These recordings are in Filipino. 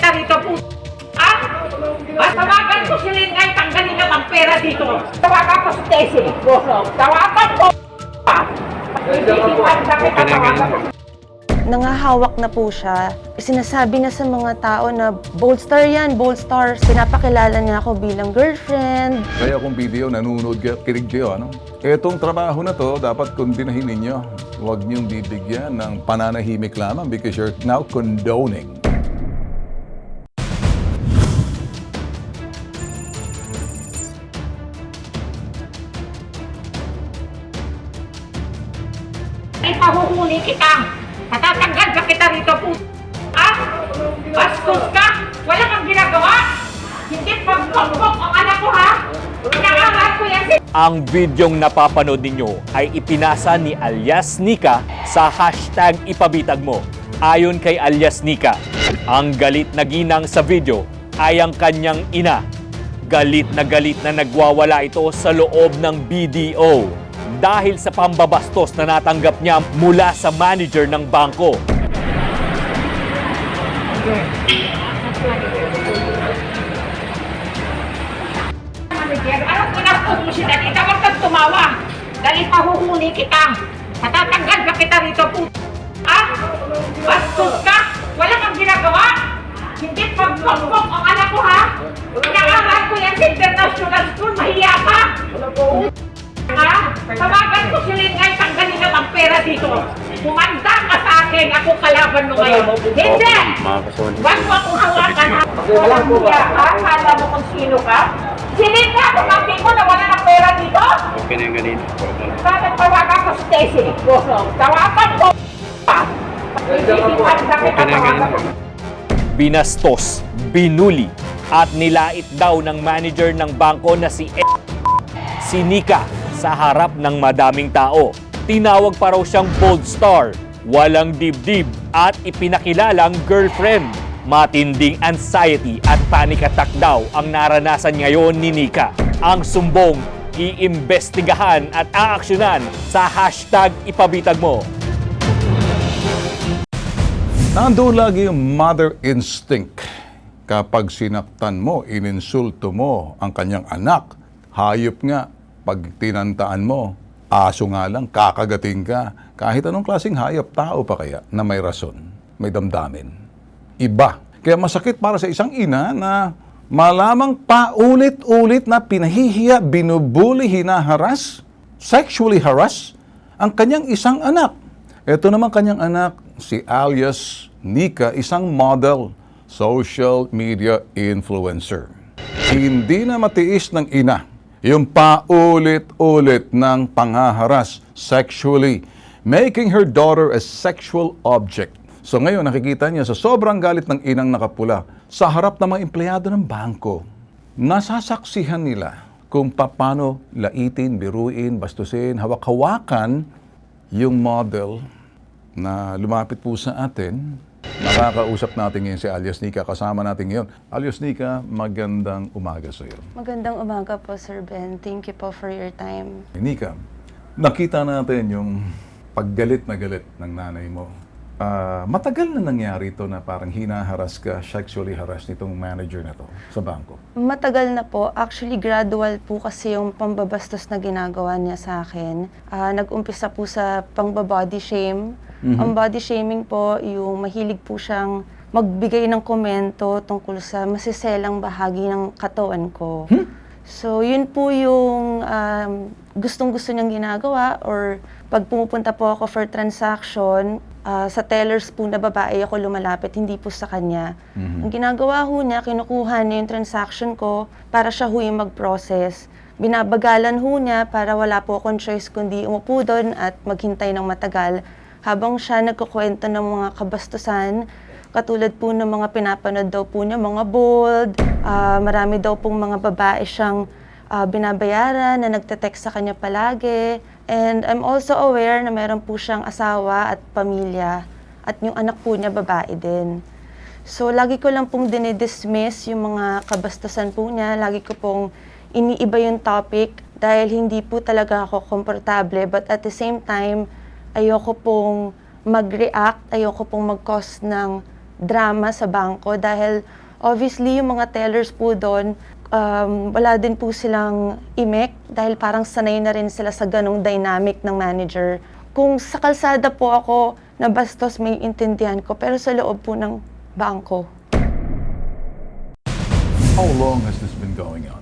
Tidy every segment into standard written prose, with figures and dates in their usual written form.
kita rito po. Ah? Tawagan ko si Lingay, tanggalin na ang pera dito. Tawagan ko si Tessie. Tawagan ko. Nangahawak na po siya. Sinasabi na sa mga tao na bold star yan, bold stars. Pinapakilala niya ako bilang girlfriend. Kaya kung video, nanonood kayo, kinig kayo, ano? Etong trabaho na to, dapat kundinahin ninyo. Huwag niyong bibigyan ng pananahimik lamang because you're now condoning. Ay, pahuhuli kita. Natatanggal ka kita rito po. Ah? Bastos ka? Wala kang ginagawa? Hindi pagpagpag ang anak ko, ha? Pinangaral ko yan. Ang videong napapanood ninyo ay ipinasa ni alias Nika sa hashtag ipabitag mo. Ayon kay alias Nika, ang galit na ginang sa video ay ang kanyang ina. Galit na nagwawala ito sa loob ng BDO dahil sa pambabastos na natanggap niya mula sa manager ng bangko. Manager, anong pinapos mo siya dito? Huwag kang tumawa. Dahil pahuhuli kita. Natatanggal ka kita rito po. Ah? Bastos ka? Wala kang ginagawa? Hindi pagpagpag ang anak ko, ha? Pinangaral ko yan sa international school. Mahiya ka? Ha? Tawagan ko si Lingay, tanggalin na ang pera dito. Kumanda ka sa akin, ako kalaban mo ngayon. Hindi! Huwag mo akong hawakan, ha? Walang hiya ka? Kala mo kung sino ka? Si Lingay, kumapin mo na wala ng pera dito? Okay na yung ganito. Bakit tawagan ko si Tessie? Tawagan ko! Binastos, binuli at nilait daw ng manager ng bangko na si Nika sa harap ng madaming tao. Tinawag pa raw siyang bold star, walang dibdib at ipinakilalang girlfriend. Matinding anxiety at panic attack daw ang naranasan ngayon ni Nika. Ang sumbong, iimbestigahan at aaksyonan sa hashtag ipabitag mo. Nandoon lagi yung mother instinct. Kapag sinaktan mo, ininsulto mo ang kanyang anak, hayop nga, pag tinantaan mo, aso nga lang, kakagating ka. Kahit anong klaseng hayop, tao pa kaya na may rason, may damdamin. Iba. Kaya masakit para sa isang ina na malamang paulit-ulit na pinahihiya, binubuli, hinaharas, sexually harass ang kanyang isang anak. Ito naman kanyang anak, si alias Nika, isang model, social media influencer. Hindi na matiis ng ina yung paulit-ulit ng panghaharas sexually, making her daughter a sexual object. So ngayon nakikita niya sa sobrang galit ng inang nakapula sa harap ng mga empleyado ng bangko. Nasasaksihan nila kung paano laitin, biruin, bastusin, hawak-hawakan yung model na lumapit po sa atin. Nakakausap natin ngayon si alias Nika. Kasama natin ngayon. Alias Nika, magandang umaga sa iyo. Magandang umaga po, Sir Ben. Thank you po for your time. Nika, nakita natin yung paggalit na galit ng nanay mo. Matagal na nangyari ito na parang hinaharas ka, sexually harass nitong manager na to sa bangko. Matagal na po. Actually, gradual po kasi yung pambabastos na ginagawa niya sa akin. Nag-umpisa po sa pang-body shame. Ang body shaming po, yung mahilig po siyang magbigay ng komento tungkol sa masiselang bahagi ng katawan ko. So, yun po yung gustong-gusto niyang ginagawa, or pag pumupunta po ako for transaction, sa tellers po na babae ako lumalapit, hindi po sa kanya. Ang ginagawa ho niya, kinukuha niya yung transaction ko para siya ho yung mag-process. Binabagalan ho niya para wala po akong choice kundi umupo doon at maghintay ng matagal habang siya nagkukwento ng mga kabastusan, katulad po ng mga pinapanood daw po niya, mga bold, marami daw pong mga babae siyang binabayaran na nagte-text sa kanya palagi. And I'm also aware na meron po siyang asawa at pamilya at yung anak po niya babae din. So lagi ko lang pong dinidismiss yung mga kabastusan po niya, lagi ko pong iniiba yung topic dahil hindi po talaga ako komportable, but at the same time, ayoko pong mag-react, ayoko pong mag-cause ng drama sa bangko dahil obviously yung mga tellers po doon, wala din po silang imek dahil parang sanay na rin sila sa ganong dynamic ng manager. Kung sa kalsada po ako nabastos, may intindihan ko, pero sa loob po ng bangko. How long has this been going on?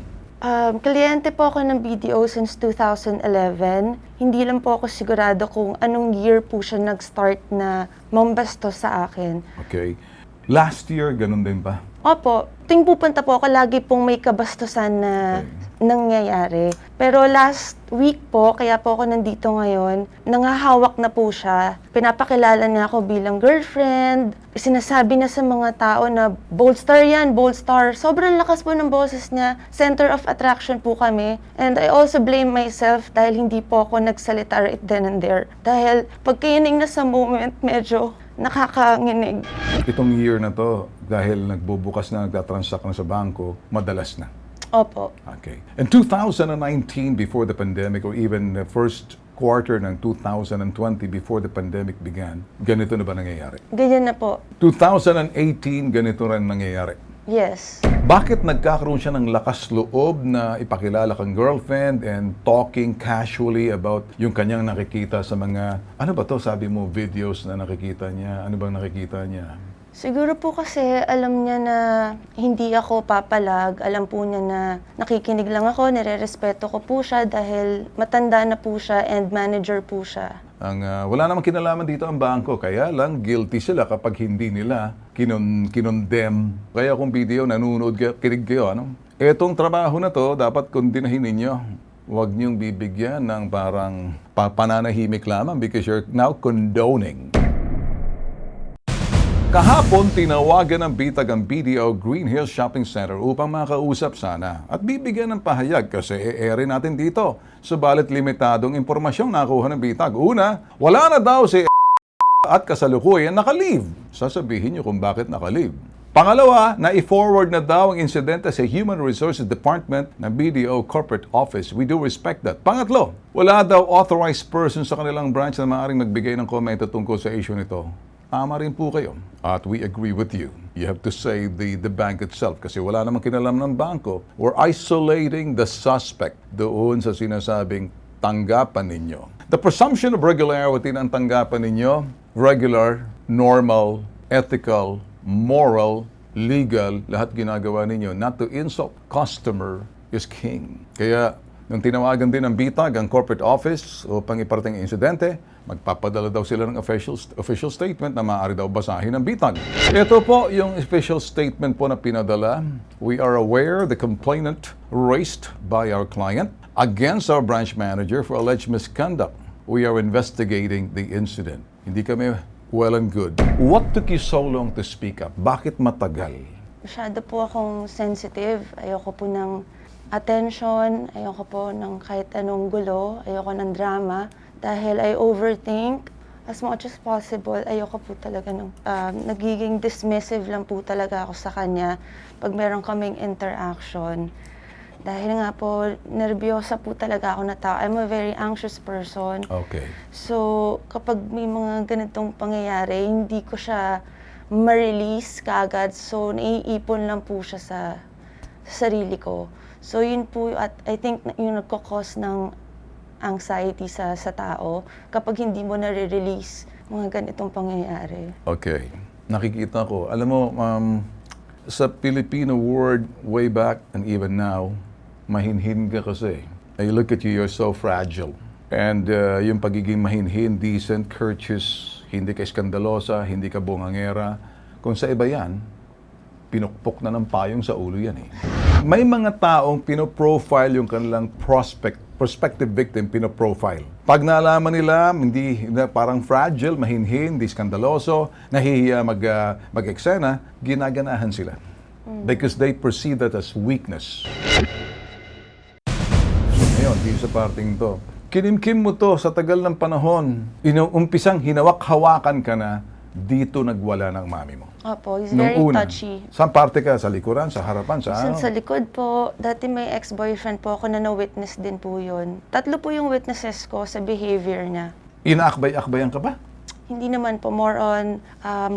Kliyente po ako ng BDO since 2011. Hindi lang po ako sigurado kung anong year po siya nag-start na mambastos sa akin. Okay. Last year, ganun din ba? Opo, tuwing pupunta po ako, lagi pong may kabastusan na nangyayari. Pero last week po, kaya po ako nandito ngayon, nangahawak na po siya. Pinapakilala niya ako bilang girlfriend. Sinasabi na sa mga tao na bold star yan, bold star. Sobrang lakas po ng boses niya. Center of attraction po kami. And I also blame myself dahil hindi po ako nagsalita right then and there. Dahil pagkaining na sa moment, medyo nakakanginig. Itong year na to, dahil nagbubukas na, nagtatransact na sa bangko, madalas na. Opo. Okay. In 2019, before the pandemic, or even the first quarter ng 2020, before the pandemic began, ganito na ba nangyayari? Ganyan na po. 2018, ganito rin nangyayari. Yes. Bakit nagkakaroon siya ng lakas loob na ipakilala kang girlfriend and talking casually about yung kanyang nakikita sa mga, ano ba to, sabi mo, videos na nakikita niya? Ano bang nakikita niya? Siguro po kasi alam niya na hindi ako papalag. Alam po niya na nakikinig lang ako, nire-respeto ko po siya dahil matanda na po siya and manager po siya. Wala namang kinalaman dito ang bangko, kaya lang guilty sila kapag hindi nila kinondem. Kaya kung video, nanonood kayo, kinig kayo, ano? Etong trabaho na to, dapat kondinahin ninyo. Huwag niyong bibigyan ng parang pananahimik lamang because you're now condoning. Kahapon, tinawagan ng bitag ang BDO Green Hills Shopping Center upang makausap sana at bibigyan ng pahayag kasi e-airin natin dito. Subalit limitadong impormasyong nakuha ng bitag. Una, wala na daw si at kasalukuyan naka-leave. Sasabihin niyo kung bakit naka-leave. Pangalawa, na-forward na daw ang insidente sa Human Resources Department ng BDO Corporate Office. We do respect that. Pangatlo, wala daw authorized person sa kanilang branch na maaaring magbigay ng komento tungkol sa issue nito. Tama rin po kayo. At we agree with you. You have to say the bank itself kasi wala namang kinalam ng bangko. We're isolating the suspect doon sa sinasabing tanggapan ninyo. The presumption of regularity ng tanggapan ninyo, regular, normal, ethical, moral, legal, lahat ginagawa ninyo. Not to insult. Customer is king. Kaya, nung tinawagan din ng bitag ang corporate office upang iparating ang insidente, magpapadala daw sila ng official statement na maaari daw basahin ng bitag. Ito po yung official statement po na pinadala. We are aware the complainant raised by our client against our branch manager for alleged misconduct. We are investigating the incident. Hindi kami well and good. What took you so long to speak up? Bakit matagal? Masyado po akong sensitive. Ayoko po ng attention, ayoko po ng kahit anong gulo, ayoko ng drama. Dahil I overthink as much as possible, ayoko po talaga ng nagiging dismissive lang po talaga ako sa kanya pag meron kaming interaction. Dahil nga po, nervyosa po talaga ako na tao. I'm a very anxious person. Okay. So, kapag may mga ganitong pangyayari, hindi ko siya ma-release kaagad. So, naiipon lang po siya sa sarili ko. So, yun po, at I think yung nagkakos ng anxiety sa tao kapag hindi mo nare-release mga ganitong pangyayari. Okay. Nakikita ko. Alam mo, sa Filipino word way back and even now, mahinhin ka kasi. I look at you, you're so fragile. And yung pagiging mahinhin, decent, courteous, hindi ka iskandalosa, hindi ka bungangera. Kung sa iba yan, pinukpok na ng payong sa ulo yan eh. May mga taong pinoprofile yung kanilang prospective victim, pinoprofile. Pag naalaman nila, hindi parang fragile, mahinhin, di skandaloso, nahihiya mag-eksena, ginaganahan sila. Because they perceive that as weakness. So ngayon, dito sa parting to, kinimkim mo to sa tagal ng panahon, umpisang hinawak-hawakan ka na, dito nagwala ng mami mo. Opo, he's Nung very una, touchy. saan parte ka? Sa likuran? Sa harapan? Sa Minsan ano? sa likod po, dati may ex-boyfriend po ako na na-witness din po yun. 3 po yung witnesses ko sa behavior niya. Inaakbay-akbayan ka ba? Hindi naman po, more on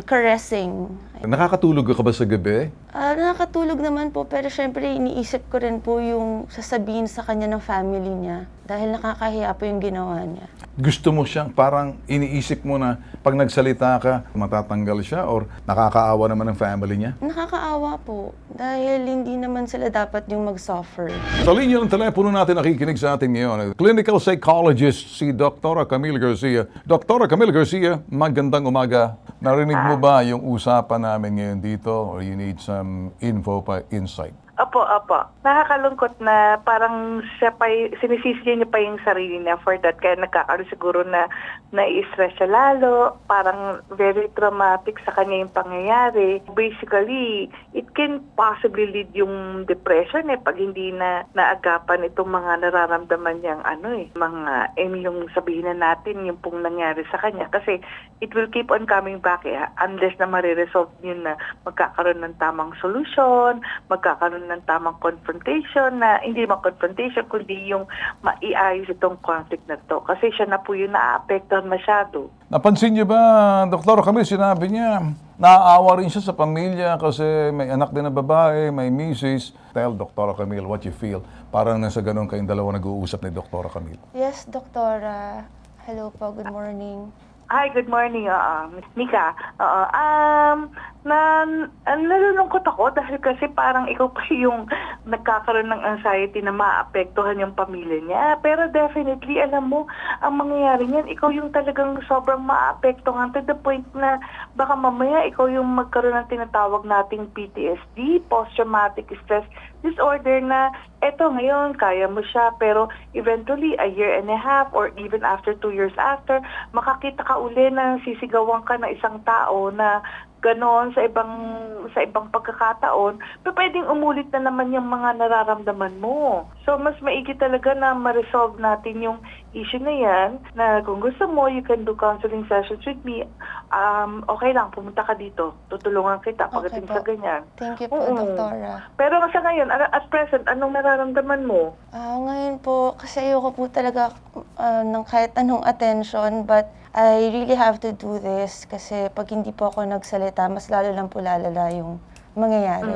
caressing. Nakakatulog ka ba sa gabi? Nakakatulog naman po, pero syempre iniisip ko rin po yung sasabihin sa kanya ng family niya dahil nakakahiya po yung ginawa niya. Gusto mo siyang parang iniisip mo na pag nagsalita ka, matatanggal siya or nakakaawa naman ng family niya? Nakakaawa po dahil hindi naman sila dapat yung mag-suffer. Sa linya ng telepono natin nakikinig sa atin ngayon, clinical psychologist si Dr. Camille Garcia. Dr. Camille Garcia, magandang umaga. Narinig mo ba yung usapan namin ngayon dito or you need some info pa, insight? Opo. Nakakalungkot na parang siya pa, sinisisi niya pa yung sarili niya for that. Kaya nagkakaroon siguro na nai-stress siya lalo. Parang very traumatic sa kanya yung pangyayari. Basically, it can possibly lead yung depression pag hindi na naagapan itong mga nararamdaman niyang mga yung sabihin na natin yung pong nangyari sa kanya. Kasi it will keep on coming back unless na mariresolve yun na magkakaroon ng tamang solusyon, magkakaroon ng tamang confrontation na hindi naman confrontation kundi yung maiayos itong conflict na to. Kasi siya na po yung naaapektuhan masyado. Napansin niyo ba, Dr. Camille, sinabi niya, naaawa rin siya sa pamilya kasi may anak din na babae, may misis. Tell Dr. Camille what you feel. Parang nasa ganun kayong dalawa nag-uusap ni Dr. Camille. Yes, Doktora. Hello po, good morning. Hi, good morning, Nika. Nalulungkot ako dahil kasi parang ikaw pa yung nagkakaroon ng anxiety na maapektuhan yung pamilya niya. Pero definitely, alam mo, ang mangyayari niyan, ikaw yung talagang sobrang maapektuhan to the point na baka mamaya ikaw yung magkaroon ng tinatawag nating PTSD, post-traumatic stress disorder na eto ngayon, kaya mo siya, pero eventually, a year and a half or even after 2 years after, makakita ka uli na sisigawan ka na isang tao na ganon sa ibang pagkakataon, pero pwedeng umulit na naman yung mga nararamdaman mo. So, mas maigi talaga na ma-resolve natin yung issue na yan, na kung gusto mo, you can do counseling sessions with me. Okay lang, pumunta ka dito. Tutulungan kita pagdating po. sa ganyan. Thank you po, Doktora. Pero sa ngayon, at present, anong nararamdaman mo? Ngayon po, kasi ayoko po talaga ng kahit anong attention, but I really have to do this kasi pag hindi po ako nagsalita, mas lalo lang po lalala yung mangyayari.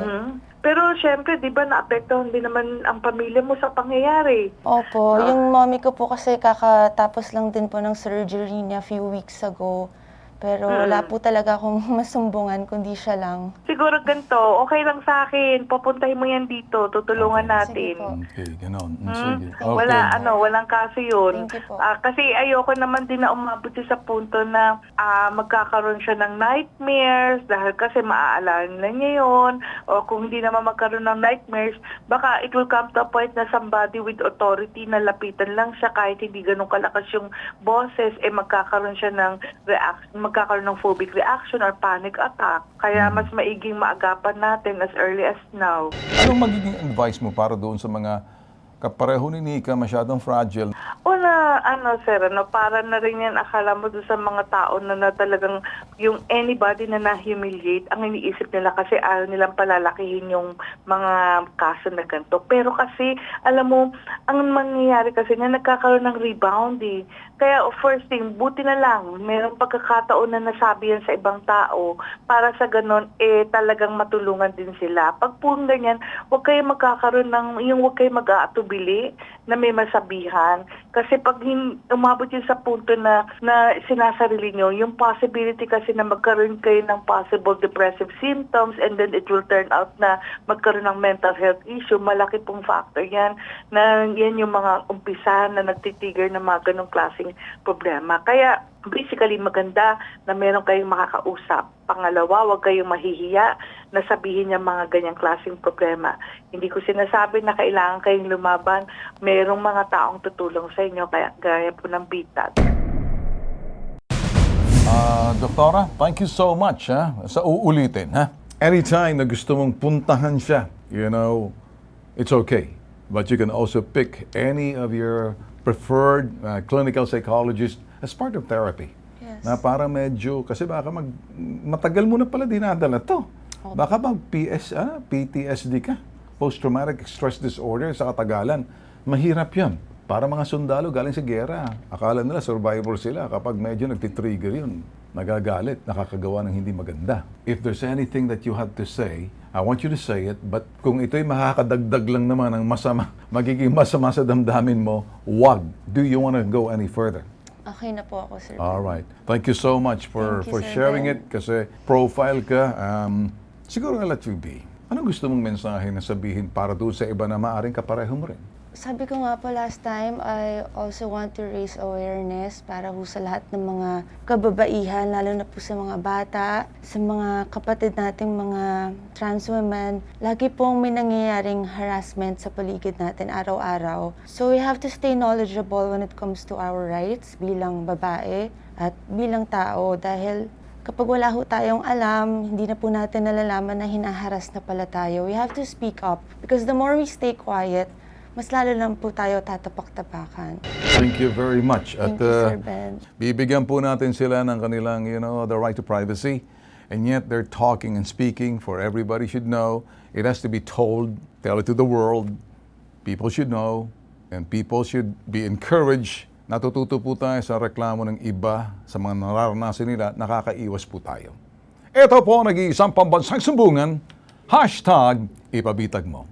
Pero syempre, di ba, naapektuhan din naman ang pamilya mo sa pangyayari? Opo, yung mommy ko po kasi kakatapos lang din po ng surgery niya few weeks ago. Pero wala po talaga akong masumbungan kundi siya lang. Siguro ganito, okay lang sa akin. Pupuntahin mo yan dito, tutulungan natin. Sige po. Okay, ganon. Sige. Okay. Walang kaso yun. Thank you po. Kasi ayoko naman din na umabot siya sa punto na magkakaroon siya ng nightmares dahil kasi maaalala niya yun. O kung hindi naman magkaroon ng nightmares, baka it will come to a point na somebody with authority na lapitan lang siya kahit hindi ganun kalakas yung boses, magkakaroon siya ng magkakaroon ng phobic reaction or panic attack. Kaya mas maiging maagapan natin as early as now. Anong magiging advice mo para doon sa mga kapareho ni Nika, masyadong fragile? Una, sir, para na rin yan akala mo doon sa mga tao na talagang yung anybody na na-humiliate, ang iniisip nila kasi ayaw nilang palalakihin yung mga kaso na ganito. Pero kasi, alam mo, ang mangyayari kasi na nagkakaroon ng rebound Kaya first thing, buti na lang, mayroong pagkakataon na nasabi yan sa ibang tao para sa ganon, talagang matulungan din sila. Pag po ganyan, huwag kayo magkakaroon huwag kayo mag-aatubili na may masabihan. Kasi pag umabot yun sa punto na sinasarili nyo, yung possibility kasi na magkaroon kayo ng possible depressive symptoms and then it will turn out na magkaroon ng mental health issue, malaki pong factor yan na yan yung mga umpisa na nagtitigger ng mga ganong klaseng problema. Kaya basically maganda na meron kayong makakausap. Pangalawa, huwag kayong mahihiya na sabihin niya mga ganyang klaseng problema. Hindi ko sinasabi na kailangan kayong lumaban. Merong mga taong tutulong sa inyo, kaya gaya po ng bitag. Doktora, thank you so much sa uulitin. Anytime na gusto mong puntahan siya, it's okay. But you can also pick any of your preferred clinical psychologist as part of therapy. Yes. Na para medyo, kasi baka matagal mo na pala dinadala to. Baka PTSD ka, post-traumatic stress disorder sa katagalan. Mahirap yan. Para mga sundalo galing sa gera. Akala nila survivor sila kapag medyo nagtitrigger yun. nagagalit, nakakagawa ng hindi maganda. If there's anything that you have to say, I want you to say it, but kung ito'y makakadagdag lang naman ng masama, magiging masama sa damdamin mo, wag. Do you want to go any further? Okay na po ako, Sir Ben. All right. Thank you so much for Thank you, Sir sharing Ben. it kasi profile ka. Siguro nga let you be. Anong gusto mong mensahe na sabihin para doon sa iba na maaaring kapareho mo rin? Sabi ko nga po last time, I also want to raise awareness para po sa lahat ng mga kababaihan, lalo na po sa mga bata, sa mga kapatid nating mga trans women. Lagi pong may nangyayaring harassment sa paligid natin araw-araw. So we have to stay knowledgeable when it comes to our rights bilang babae at bilang tao dahil kapag wala ho tayong alam, hindi na po natin nalalaman na hinaharas na pala tayo. We have to speak up because the more we stay quiet, mas lalo lang po tayo tatapak-tapakan. Thank you very much. Thank you, Sir Ben. Bibigyan po natin sila ng kanilang, the right to privacy. And yet they're talking and speaking for everybody should know. It has to be told, tell it to the world. People should know. And people should be encouraged. Natututo po tayo sa reklamo ng iba, sa mga nararanasan nila, nakakaiwas po tayo. Ito po, nag-iisang pambansang sumbungan, #Ipabitag mo.